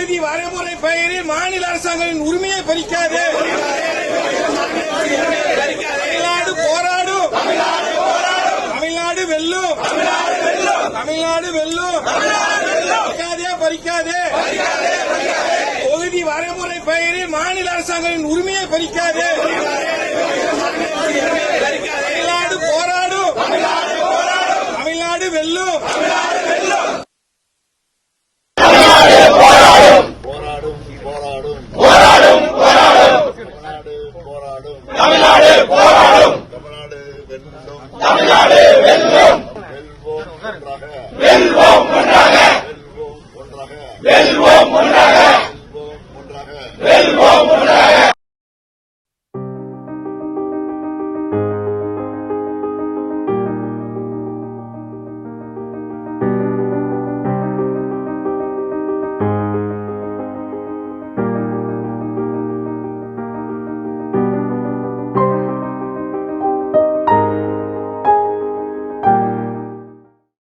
தொகுதி வரைமுறை பெயரில் மாநில அரசாங்கத்தின் உரிமையை பறிக்காது. தமிழ்நாடு போராடும், தமிழ்நாடு வெல்லும், தமிழ்நாடு வெல்லும். பறிக்காதே. தொகுதி வரைமுறை பெயரில் மாநில அரசாங்கத்தின் உரிமையை பறிக்காது.